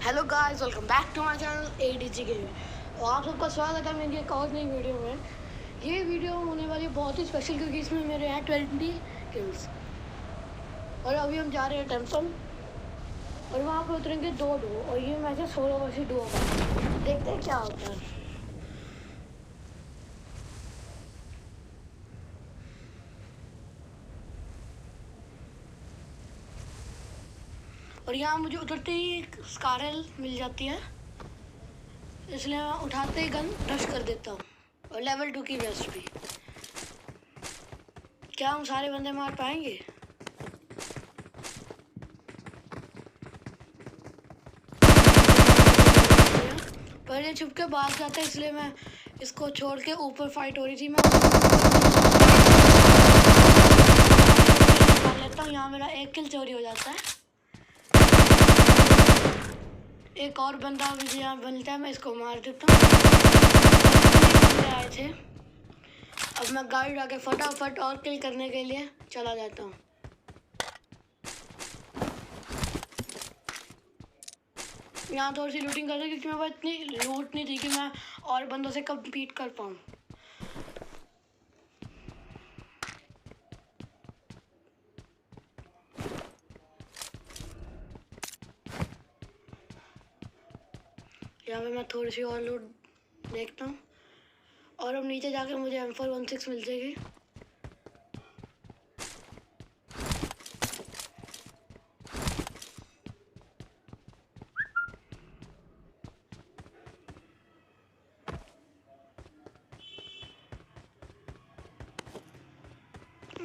Hello guys, welcome back to my channel ADG game. और आप सबका स्वागत है मेरी एक और नई वीडियो में। ये वीडियो होने वाली है बहुत ही स्पेशल क्योंकि इसमें मेरे हैं 20 किल्स। और अभी हम जा रहे हैं टेम्पल और वहाँ पे उतरेंगे 2 डुओ और ये मैच है 16 वर्सेस डुओ का। देखते हैं क्या होता है। और यहाँ मुझे उतरते ही एक स्कारल मिल जाती है, इसलिए मैं उठाते ही गन रश कर देता हूँ। और लेवल 2 की वेस्ट भी। क्या हम सारे बंदे मार पाएंगे? पर ये छुप के भाग जाता है, इसलिए मैं इसको छोड़ के ऊपर फाइट हो रही थी, मैं लेता हूँ। यहाँ मेरा 1 किल चोरी हो जाता है। एक और बंदा मुझे यहाँ मिलता है, मैं इसको मार देता हूँ। बंदे आए थे। अब मैं गाड़ी उठा के फटाफट और किल करने के लिए चला जाता हूँ। यहाँ थोड़ी सी लूटिंग कर रही क्योंकि मेरे पास इतनी लूट नहीं थी कि मैं और बंदों से कम्पीट कर पाऊँ। यहाँ पे मैं थोड़ी सी और लूट देखता हूँ और अब नीचे जाके मुझे M416 मिल जाएगी।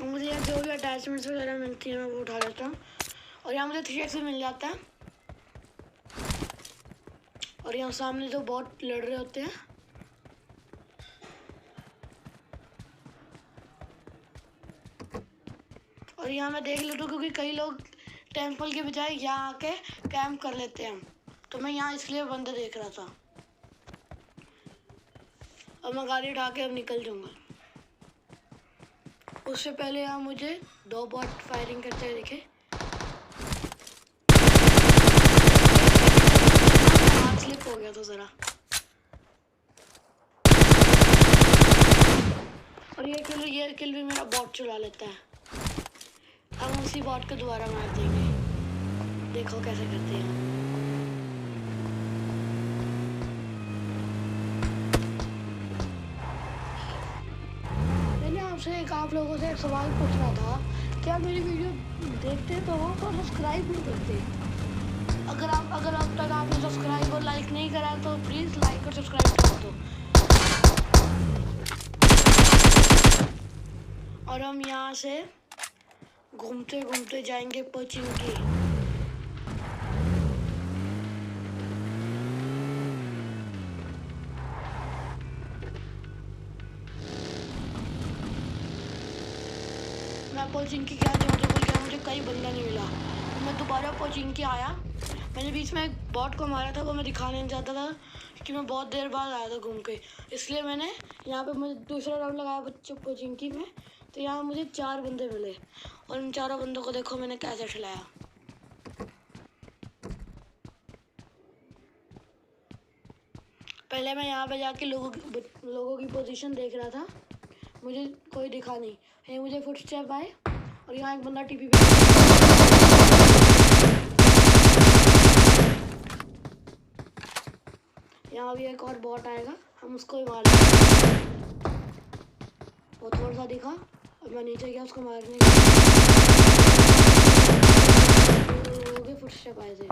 मुझे यहाँ जो भी अटैचमेंट्स वगैरह मिलती हैं मैं वो उठा लेता हूँ। और यहाँ मुझे 3x भी मिल जाता है। और यहाँ सामने जो बॉट लड़ रहे होते हैं, और यहाँ मैं देख लेता हूँ क्योंकि कई लोग टेम्पल के बजाय यहाँ आके कैंप कर लेते हैं, तो मैं यहाँ इसलिए बंदे देख रहा था। अब मैं गाड़ी उठा के अब निकल जाऊँगा। उससे पहले यहाँ मुझे 2 बॉट फायरिंग करते हुए दिखे। हाथ स्लिप हो गया था ज़रा। और ये किल भी मेरा बॉट चुरा लेता है। हम उसी बॉट को दोबारा मार देंगे। देखो कैसे करते हैं। मैंने आपसे आप लोगों से एक सवाल पूछना था, क्या मेरी वीडियो देखते तो हो तो सब्सक्राइब नहीं करते? अगर अब तक आपने सब्सक्राइब और लाइक नहीं करा तो प्लीज़ लाइक और सब्सक्राइब कर दो। और हम यहाँ से घूमते घूमते जाएंगे पोचिंकी। मैं पोचिंकी क्या जाऊँ तो क्या मुझे कहीं बंदा नहीं मिला। मैं दोबारा पोचिंकी आया। मैंने बीच में एक बॉट को मारा था, वो मैं दिखाने नहीं चाहता था कि मैं बहुत देर बाद आया था घूम के, इसलिए मैंने यहाँ पे मुझे दूसरा राउंड लगाया बच्चों पोचिंकी में। तो यहाँ मुझे 4 बंदे मिले और उन 4 बंदों को देखो मैंने कैसे खिलाया। पहले मैं यहाँ पे जाके लोगों की पोजीशन देख रहा था, मुझे कोई दिखा नहीं। ये मुझे फुटस्टेप आए और यहाँ एक बंदा टीपी पे। यहाँ भी एक और बॉट आएगा, हम उसको ही मार लेंगे। वो थोड़ा सा दिखा और मैं नीचे गया उसको मारने के लिए। फुटस्टेप आए थे।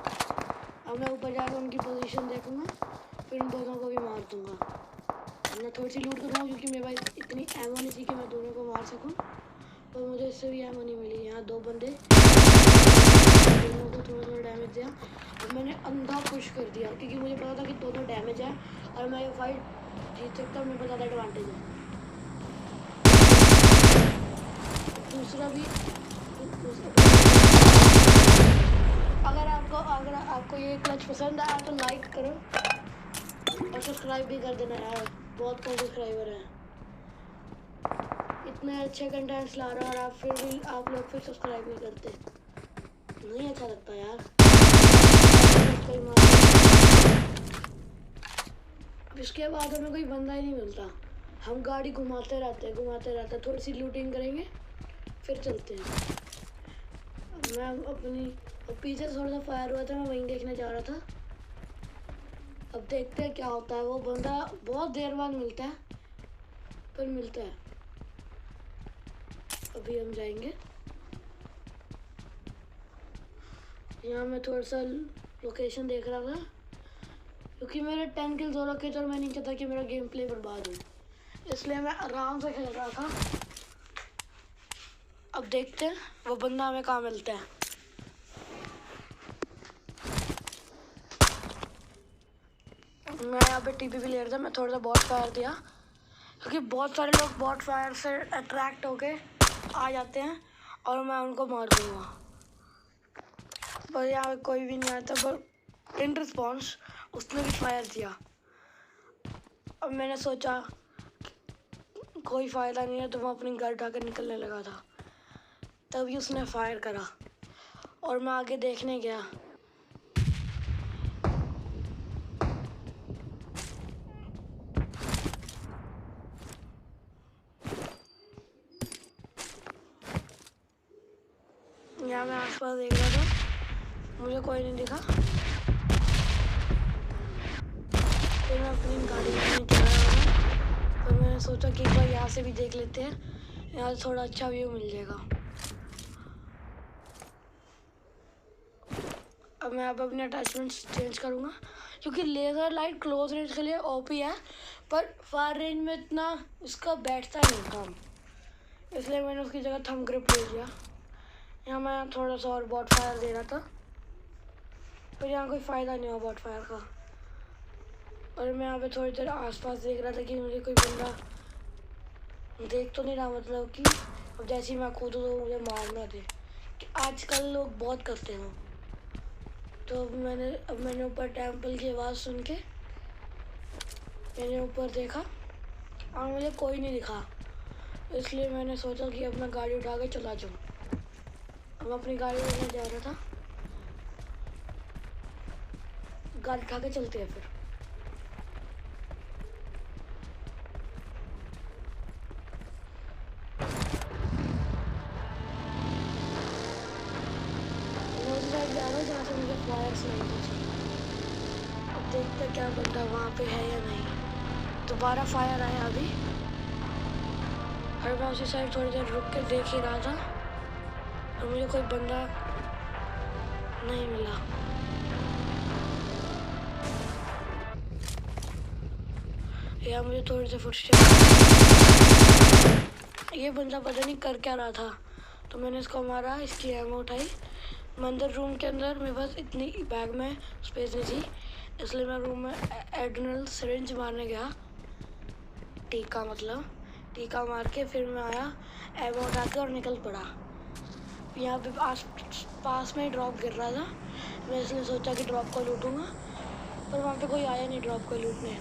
अब मैं ऊपर जाकर उनकी पोजीशन देखूंगा, फिर उन दोनों को भी मार दूंगा। मैं थोड़ी सी लूट करूँगा क्योंकि मेरे पास इतनी एमो नहीं थी कि मैं दोनों को मार सकूं, पर मुझे इससे भी एमो नहीं मिली। यहाँ 2 बंदे, दोनों को थोड़ा थोड़ा डैमेज दिया। अब मैंने अंधा पुश कर दिया क्योंकि मुझे पता था कि दोनों डैमेज है और मैं ये फाइट जीत सकता हूँ। मेरे पास ज़्यादा एडवांटेज है। दूसरा भी अगर आपको ये क्लच पसंद आया तो लाइक करो और सब्सक्राइब भी कर देना यार, बहुत कम सब्सक्राइबर हैं। इतने अच्छे कंटेंट्स ला रहा और आप लोग फिर सब्सक्राइब नहीं करते। नहीं अच्छा लगता यार। उसको ही मार। अब इसके बाद हमें कोई बंदा ही नहीं मिलता। हम गाड़ी घुमाते रहते, थोड़ी सी लूटिंग करेंगे फिर चलते हैं। अब मैं अपनी पीछे थोड़ा सा फायर हुआ था, मैं वहीं देखने जा रहा था। अब देखते हैं क्या होता है। वो बंदा बहुत देर बाद मिलता है, पर मिलता है। अभी हम जाएंगे। यहाँ मैं थोड़ा सा लोकेशन देख रहा था, क्योंकि मेरे 10 किल्स हो रखे थे और मैं नहीं चाहता कि मेरा गेम प्ले बर्बाद हो, इसलिए मैं आराम से खेल रहा था। अब देखते हैं वो बंदा हमें कहाँ मिलता है। मैं यहाँ पे टीपी भी ले रहा था, मैं थोड़ा सा बॉट फायर दिया, क्योंकि बहुत सारे लोग बॉट फायर से अट्रैक्ट होके आ जाते हैं और मैं उनको मार दूँगा। पर यहाँ पे कोई भी नहीं आता, पर इन रिस्पॉन्स उसने भी फायर दिया। अब मैंने सोचा कोई फ़ायदा नहीं है, तो मैं अपनी गाड़ी उठा कर निकलने लगा था, तभी उसने फायर करा और मैं आगे देखने गया। यहाँ मैं आसपास देख रहा था, मुझे कोई नहीं दिखा। फिर मैं अपनी गाड़ी में चला रहा, तो मैंने सोचा कि एक बार यहाँ से भी देख लेते हैं, यहाँ से थोड़ा अच्छा व्यू मिल जाएगा। अब मैं अब अपने अटैचमेंट्स चेंज करूँगा, क्योंकि लेज़र लाइट क्लोज रेंज के लिए ओपी है, पर फार रेंज में इतना इसका बैठता नहीं काम, इसलिए मैंने उसकी जगह थंब ग्रिप ले लिया। यहाँ मैं थोड़ा सा और बॉट फायर दे रहा था, पर यहाँ कोई फ़ायदा नहीं हुआ बॉट फायर का। और मैं यहाँ पे थोड़ी देर आसपास देख रहा था कि मुझे कोई बंदा देख तो नहीं रहा, मतलब कि अब जैसे ही मैं कूदूँ तो मुझे मारना दे, कि आजकल लोग बहुत करते हैं। तो अब मैंने ऊपर टेंपल की आवाज़ सुन के मैंने ऊपर देखा और मुझे कोई नहीं दिखा, इसलिए मैंने सोचा कि अब मैं गाड़ी उठा के चला जाऊँ। अब अपनी गाड़ी लेने जा रहा था, गाड़ी उठा के चलते हैं। फिर जा रहा हूँ जहाँ से मुझे फायर सुनाई दी। अब देखते क्या बंदा वहाँ पे है या नहीं। दोबारा फायर आया अभी, और मैं उसी साइड थोड़ी देर रुक के देख ही रहा था और मुझे कोई बंदा नहीं मिला। या मुझे थोड़ी सी फुटस्टेप, ये बंदा पता नहीं कर क्या रहा था, तो मैंने इसको मारा, इसकी एमो उठाई। मंदिर रूम के अंदर मेरे पास इतनी बैग में स्पेस नहीं थी, इसलिए मैं रूम में एड्रेनल सिरिंज मारने गया, टीका मार के फिर मैं आया, एमो उठा के और निकल पड़ा। यहाँ पे पास में ही ड्रॉप गिर रहा था, मैं इसलिए सोचा कि ड्रॉप को लूटूंगा, पर वहाँ पे कोई आया नहीं ड्रॉप को लूटने।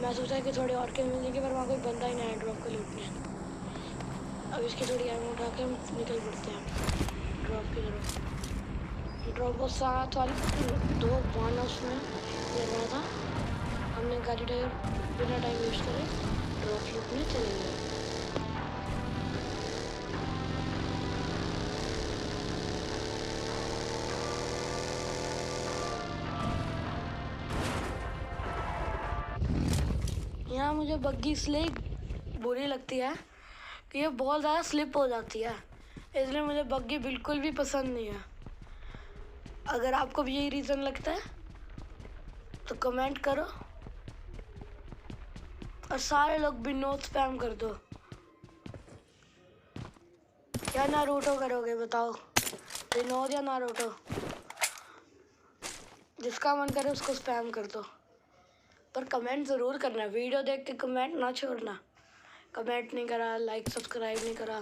मैं सोचा कि थोड़े और के मिलेंगे, पर वहाँ कोई बंदा ही नहीं आया ड्रॉप को लूटने। अब इसकी थोड़ी एमो उठा के हम निकल पड़ते हैं ड्रॉप की तरफ। ड्रॉप को साथ वाली 2 बानर्स में ले रहा था। हमने गाड़ी बिना टाइम वेस्ट करे ड्रॉप लूटने चले गए। यहाँ मुझे बग्गी इसलिए बुरी लगती है कि ये बहुत ज़्यादा स्लिप हो जाती है, इसलिए मुझे बग्गी बिल्कुल भी पसंद नहीं है। अगर आपको भी यही रीज़न लगता है तो कमेंट करो, और सारे लोग भी नो स्पैम कर दो। या नारुतो करोगे बताओ, विनोद या नारुतो, जिसका मन करे उसको स्पैम कर दो, पर कमेंट ज़रूर करना। वीडियो देख के कमेंट ना छोड़ना। कमेंट नहीं करा, लाइक सब्सक्राइब नहीं करा।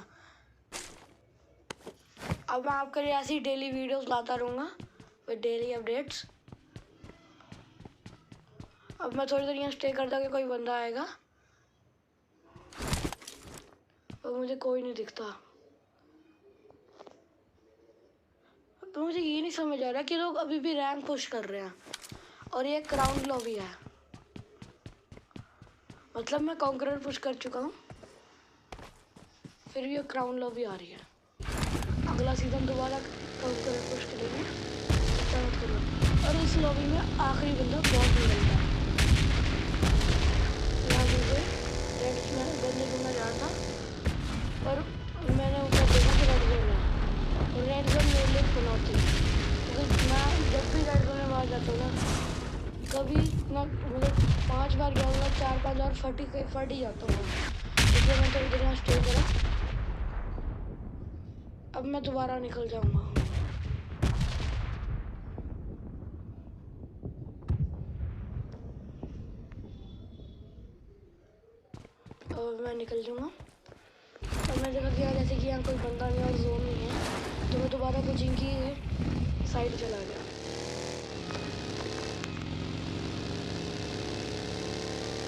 अब मैं आपके लिए ऐसी डेली वीडियोस लाता रहूँगा विद डेली अपडेट्स। अब मैं थोड़ी देर यहाँ स्टे करता कि कोई बंदा आएगा, और मुझे कोई नहीं दिखता। तो मुझे ये नहीं समझ आ रहा कि लोग अभी भी रैंक पुश कर रहे हैं और ये क्राउन लॉबी है। मतलब मैं कॉन्करर पुश कर चुका हूँ, फिर भी ये क्राउन लॉबी आ रही है। अगला सीज़न दोबारा कॉन्करर पुश करेंगे, मत करो। और इस लॉबी में आखिरी बंदा बहुत ही मिलता है। यहाँ मुझे रेड बंदे ढूंढना जा रहा था, पर मैंने ऊपर देखा कि रेड जोन है, और रेड जोन मेरे लिए चुनौती है, क्योंकि मैं जब भी रेड जोन में बाहर जाता हूँ ना, कभी ना मतलब 5 बार गया हूँ, 4-5 बार फट ही जाता हूँ। इसलिए मैं थोड़ी देर यहाँ स्टे करा। अब मैं दोबारा निकल जाऊँगा। अब मैं निकल जाऊँगा। और मैं देखा कि जैसे कि यहाँ कोई बंदा नहीं और जोन नहीं है, तो मैं दोबारा कोचिंग की साइड चला गया।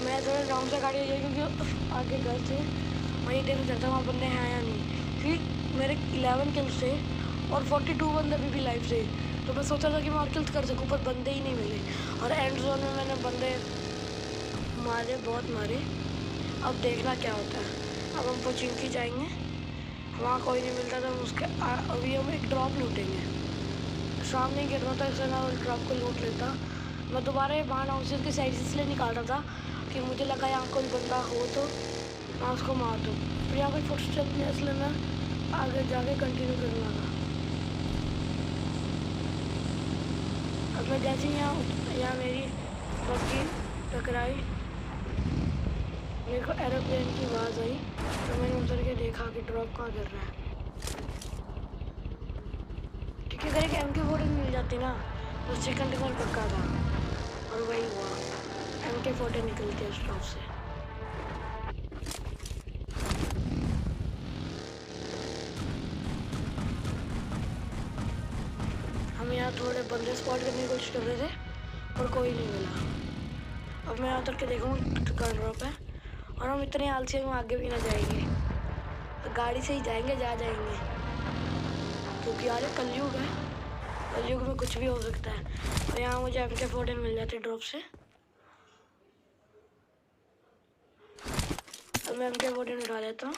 मैं थोड़ा राउंड से गाड़ी ले, क्योंकि आगे घर से वहीं देखना चाहता वहाँ बंदे हैं या नहीं। फिर मेरे 11 किल्स थे और 42 बंदे अभी भी लाइव थे, तो मैं सोचा था कि मैं और किल्स कर सकूँ, पर बंदे ही नहीं मिले। और एंड जोन में मैंने बंदे मारे, बहुत मारे। अब देखना क्या होता है। अब हम पोचिंकी जाएंगे, वहाँ कोई नहीं मिलता था उसके। अभी हम एक ड्रॉप लूटेंगे, सामने गिर रहा था, इसलिए मैं उस ड्रॉप को लूट लेता। मैं दोबारा ये बाहर हाउसेस की साइड से इसलिए निकाल रहा था कि मुझे लगा यहाँ कोई बंदा हो तो मैं उसको मार दूँ, फिर यहाँ कोई फुटस्टेप नहीं, इसलिए मैं आगे जाके कंटिन्यू करना था। अब मैं जैसे ही यहाँ मेरी बग्गी टकराई, मेरे को एरोप्लेन की आवाज़ आई, तो मैंने उतर के देखा कि ड्रॉप कहाँ गिर रहा है। क्योंकि अगर एक MK14 मिल जाती ना तो सेकंड डिनर पक्का था, और वही हुआ। MK14 निकलती है उस ड्रॉप से। हम यहाँ थोड़े बंदे स्पॉट करने की कोशिश कर रहे थे, पर कोई नहीं मिला। अब मैं यहाँ उतर के देखूँगा कहाँ ड्रॉप है, और हम इतने आलसी हैं, हम आगे भी ना जाएंगे, गाड़ी से ही जाएंगे, जाएंगे, क्योंकि यार कलयुग है, कलयुग में कुछ भी हो सकता है। और यहाँ मुझे MK14 मिल जाती ड्रॉप से। अब मैं MK14 उठा लेता हूँ,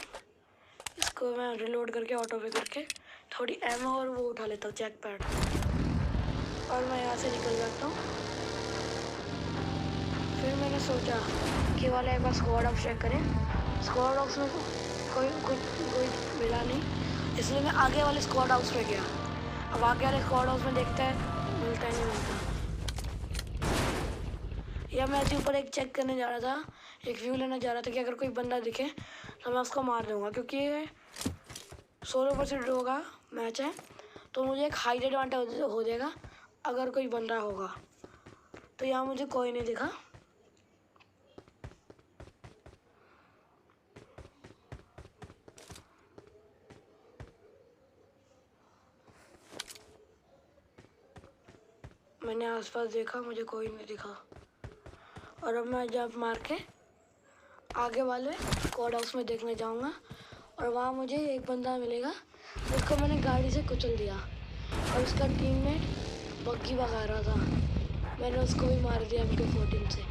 इसको मैं रिलोड करके ऑटो पे करके थोड़ी एमो और वो उठा लेता हूँ, जैक पैड, और मैं यहाँ से निकल जाता हूँ। फिर मैंने सोचा कि वाला एक बार स्क्वाड ऑफ चेक करें। स्क्वाड हाउस में कोई मिला नहीं, इसलिए मैं आगे वाले स्क्वाड हाउस में गया। अब आगे वाले स्क्वाड हाउस में देखता है मिलता है नहीं मिलता, या मैं ऐसे ऊपर एक चेक करने जा रहा था, एक व्यू लेने जा रहा था कि अगर कोई बंदा दिखे तो मैं उसको मार दूँगा, क्योंकि ये 16% होगा मैच है, तो मुझे एक हाइट एडवांटेज हो जाएगा अगर कोई बंदा होगा। तो यहाँ मुझे कोई नहीं दिखा। मैंने आसपास देखा, मुझे कोई नहीं दिखा, और अब मैं जंप मार के आगे वाले स्क्वाड हाउस में देखने जाऊंगा, और वहाँ मुझे एक बंदा मिलेगा जिसको मैंने गाड़ी से कुचल दिया, और उसका टीममेट बग्गी भगा रहा था, मैंने उसको भी मार दिया MK14 से।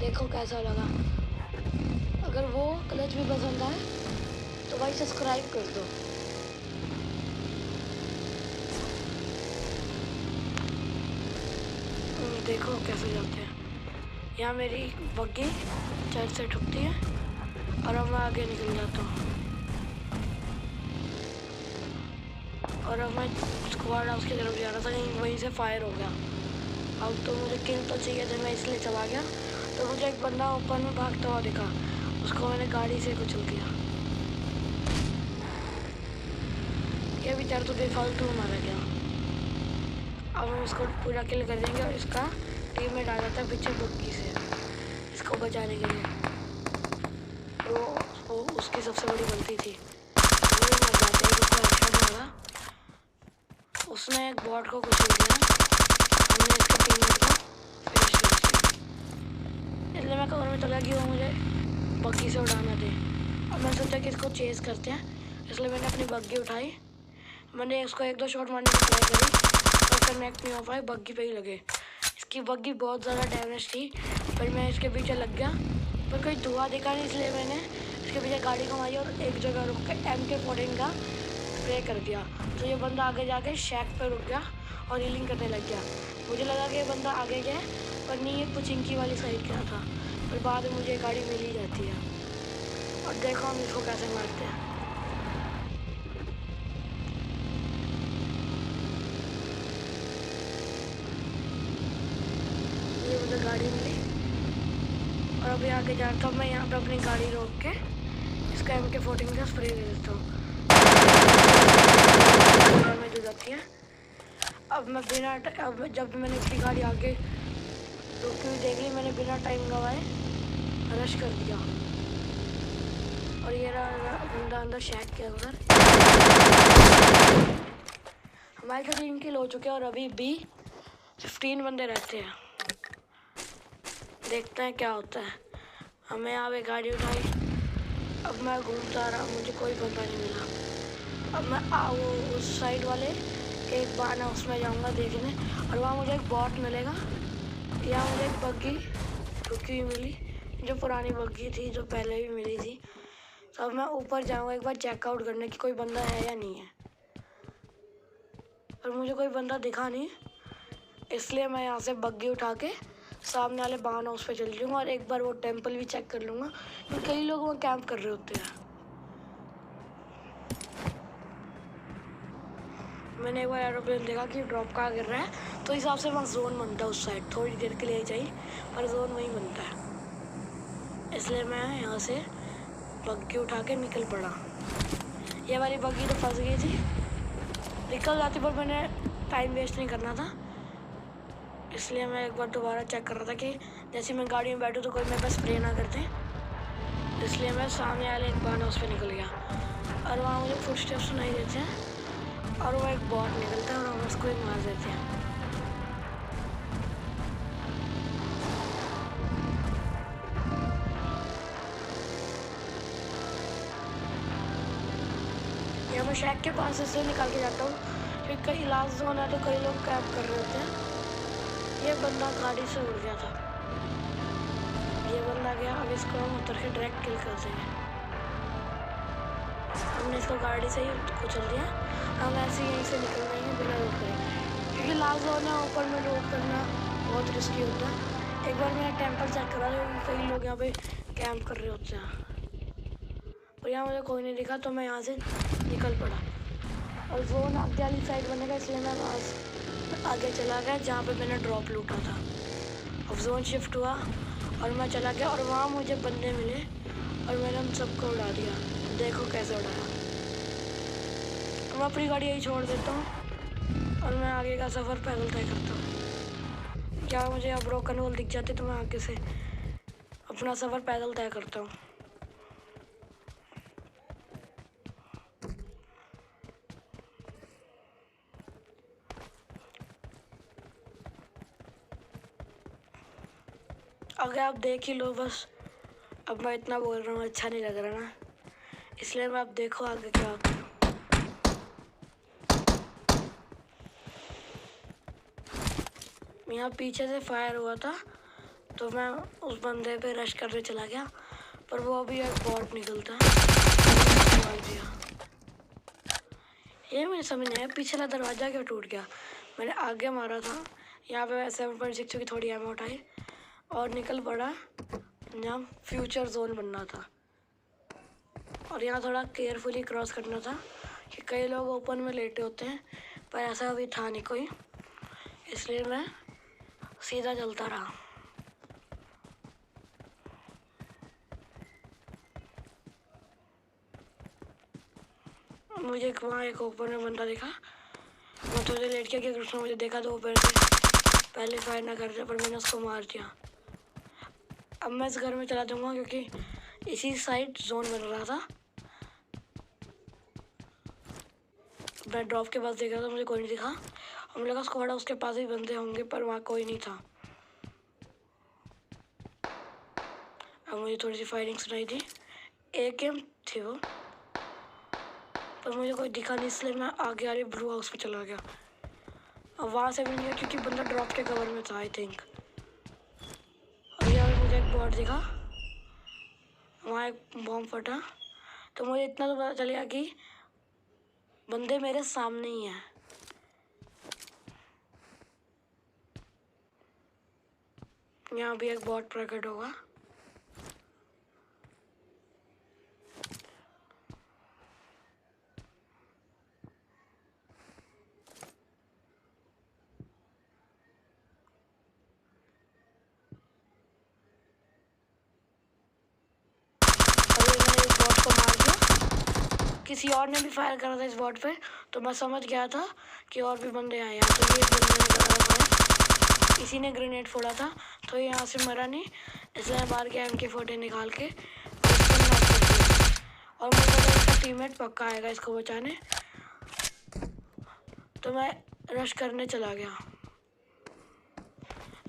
देखो कैसा लगा। अगर वो क्लच भी पसंद आए तो भाई सब्सक्राइब कर दो। देखो कैसे जाते हैं। यहाँ मेरी बग्गी चर्च से ठुकती है, और अब मैं आगे निकल जाता हूँ, और अब मैं स्क्वाड हाउस की तरफ जा रहा था, कहीं वहीं से फायर हो गया। अब तो मुझे किल तो चाहिए थे, मैं इसलिए चला गया। तो मुझे एक बंदा ऊपर में भागता हुआ दिखा, उसको मैंने गाड़ी से कुचल दिया। ये बेचारा तो बेफालतू मारा गया। अब हम इसको पूरा किल कर देंगे, और इसका टीममेट आ जाता है पीछे बग्गी से इसको बचाने के लिए। वो उसकी सबसे बड़ी गलती थी, वो मर जाते हैं, उसको हेडशॉट मारा, उसने एक बॉट को कुचल दिया, हमने इसके टीममेट को फिनिश कर दिया। इसलिए मैं कवर में चला कि वो मुझे बग्गी से उड़ाना दे। अब मैं सोचा कि इसको चेज़ करते हैं, इसलिए मैंने अपनी बग्गी उठाई, मैंने इसको 1-2 शॉट मारने की ट्राई करी पर कनेक्ट नहीं हो पाए, बग्गी पे ही लगे। इसकी बग्गी बहुत ज़्यादा डैमेज थी, पर मैं इसके पीछे लग गया पर कोई धुआं दिखा नहीं, इसलिए मैंने इसके पीछे गाड़ी घुमाई और एक जगह रुक के MK14 का स्प्रे कर दिया। तो ये बंदा आगे जाके शैक पे रुक गया और हीलिंग करने लग गया। मुझे लगा कि ये बंदा आगे गया पर नहीं, ये पुचिंकी वाली साइड गया था। पर बाद में मुझे गाड़ी मिल ही जाती है। और देखो हम इसको कैसे मारते हैं। ये मुझे गाड़ी मिली और अभी आगे जाता हूँ। मैं यहाँ पे अपनी गाड़ी रोक के इसका MK14 का स्प्रे दे देता हूँ। डैमेज हो जाती है। अब जब मैंने इसकी गाड़ी आगे रोकी हुई देख ली, मैंने बिना टाइम गवाए रश कर दिया और ये रहा बंदा अंदर शैक के अंदर। हमारे 3 किल हो चुके हैं और अभी भी 15 बंदे रहते हैं। देखते हैं क्या होता है। हमें यहाँ पे गाड़ी उठाई, अब मैं घूमता रहा, मुझे कोई बंदा नहीं मिला। अब मैं वो उस साइड वाले एक बार ना उसमें जाऊँगा देखने और वहाँ मुझे एक बॉट मिलेगा। यहाँ मुझे एक बग्गी रुकी हुई मिली, जो पुरानी बग्गी थी जो पहले भी मिली थी। तो अब मैं ऊपर जाऊँगा एक बार चेकआउट करने कि कोई बंदा है या नहीं है, पर मुझे कोई बंदा दिखा नहीं, इसलिए मैं यहाँ से बग्गी उठा के सामने वाले बान हाउस पे चल जाऊँगा और एक बार वो टेंपल भी चेक कर लूँगा क्योंकि कई लोग वहाँ कैंप कर रहे होते हैं। मैंने एक बार एरोप्लेन देखा कि ड्रॉप कहाँ गिर रहा है, तो हिसाब से वहाँ जोन बनता है उस साइड, थोड़ी देर के लिए चाहिए पर जोन वहीं बनता है। इसलिए मैं यहाँ से बग्गी उठा के निकल पड़ा। ये वाली बग्गी तो फंस गई थी, निकल जाती पर मैंने टाइम वेस्ट नहीं करना था, इसलिए मैं एक बार दोबारा चेक कर रहा था कि जैसे मैं गाड़ी में बैठूँ तो कोई मेरे पास स्प्रे ना करते। इसलिए मैं सामने वाले एक बार उस पर निकल गया और वहाँ मुझे फुटस्टेप्स सुनाई देते हैं और वो एक बॉट निकलता है और हम उसको एक मार देते हैं। यहाँ मैं शैक के पास से निकाल के जाता हूँ क्योंकि कई लास्ट जोन है तो कई लोग कैंप कर रहे होते हैं। ये बंदा गाड़ी से उड़ गया था, ये बंदा गया, अब इसको हम उतर के डायरेक्ट किल कर देंगे। हमने इसको गाड़ी से ही कुचल दिया। हम ऐसे ही यहीं से निकल जाएंगे बिना रोक करे क्योंकि लास्ट जोन है, ऊपर में रोक करना बहुत रिस्की होता है। एक बार मैंने टेंपल चेक करा क्योंकि कई लोग यहाँ पे कैंप कर रहे होते हैं, पर यहाँ मुझे कोई नहीं दिखा तो मैं यहाँ से निकल पड़ा और जोन आगे वाली साइड बनेगा, इसलिए मैं वहाँ आगे चला गया जहाँ पे मैंने ड्रॉप लूटा था। अब जोन शिफ्ट हुआ और मैं चला गया और वहाँ मुझे बंदे मिले और मैंने उन सबको उड़ा दिया। देखो कैसे उड़ाया। मैं अपनी गाड़ी यही छोड़ देता हूँ और मैं आगे का सफ़र पैदल तय करता हूँ। क्या मुझे अब ब्रोकन वॉल दिख जाते तो मैं आगे से अपना सफ़र पैदल तय करता हूँ। अगर आप देख ही लो बस, अब मैं इतना बोल रहा हूँ अच्छा नहीं लग रहा ना, इसलिए मैं आप देखो आगे क्या होता है। यहाँ पीछे से फायर हुआ था तो मैं उस बंदे पे रश करने चला गया, पर वो अभी एक बॉट निकलता मार दिया। ये मुझे समझ नहीं आया पिछला दरवाज़ा क्यों टूट गया। मैंने आगे मारा था, यहाँ पे 7.6 की थोड़ी एमो उठाई और निकल पड़ा जहाँ फ्यूचर जोन बनना था। और यहाँ थोड़ा केयरफुली क्रॉस करना था कि कई लोग ओपन में लेटे होते हैं, पर ऐसा अभी था नहीं कोई, इसलिए मैं सीधा चलता रहा। मुझे वहाँ एक ओपन में बंदा दिखा, मैं थोड़ी लेट किया कि उसने मुझे देखा तो ऊपर से पहले फायर ना कर दिया, पर मैंने उसको मार दिया। अब मैं इस घर में चला जाऊँगा क्योंकि इसी साइड जोन बन रहा था। मैं ड्रॉप के पास देखा था, मुझे कोई नहीं दिखा, हम लगा स्क्वाड उसके पास ही बंदे होंगे, पर वहाँ कोई नहीं था। अब मुझे थोड़ी सी फायरिंग सुनाई थी, एक गेम थी वो, पर मुझे कोई दिखा नहीं, इसलिए मैं आगे वाले ब्लू हाउस पे चला गया। अब वहाँ से भी नहीं है क्योंकि बंदा ड्रॉप के कवर में था आई थिंक। और यहाँ पे मुझे एक बॉट दिखा, वहाँ एक बॉम्ब फटा, तो मुझे इतना तो पता चल गया कि बंदे मेरे सामने ही हैं। यहाँ भी एक बॉट प्रकट होगा। किसी और ने भी फायर करा था इस बॉट पे, तो मैं समझ गया था कि और भी बंदे आए हैं। तो ये बंदे ने करा फायर, इसी ने ग्रेनेड फोड़ा था, तो ये यहाँ से मरा नहीं, इसलिए मैं बाहर के MK40 निकाल के इसको नॉक कर दिया। और मुझे लगा इसका टीममेट पक्का आएगा इसको बचाने, तो मैं रश करने चला गया।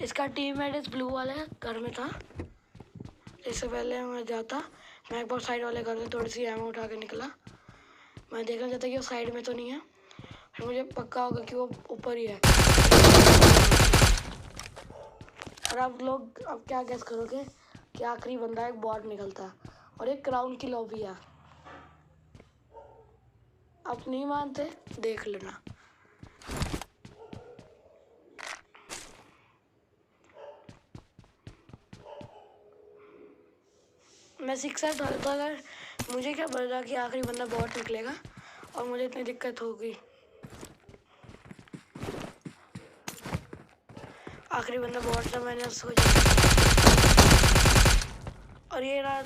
इसका टीममेट इस ब्लू वाले घर में था। इससे पहले मैं जाता, मैं एक बार साइड वाले घर से थोड़ी सी एमो उठा के निकला। मैं देखना चाहता कि वो साइड में तो नहीं है, फिर मुझे पक्का होगा कि वो ऊपर ही है। और आप लोग अब क्या गेस करोगे कि आखिरी बंदा एक बॉट निकलता है और एक क्राउन की लॉबी है। आप नहीं मानते, देख लेना। मैं 6 डालता था, अगर मुझे क्या पता था कि आखिरी बंदा बॉट निकलेगा और मुझे इतनी दिक्कत होगी। आखिरी बंदा बॉट था, मैंने सोचा। और ये रहा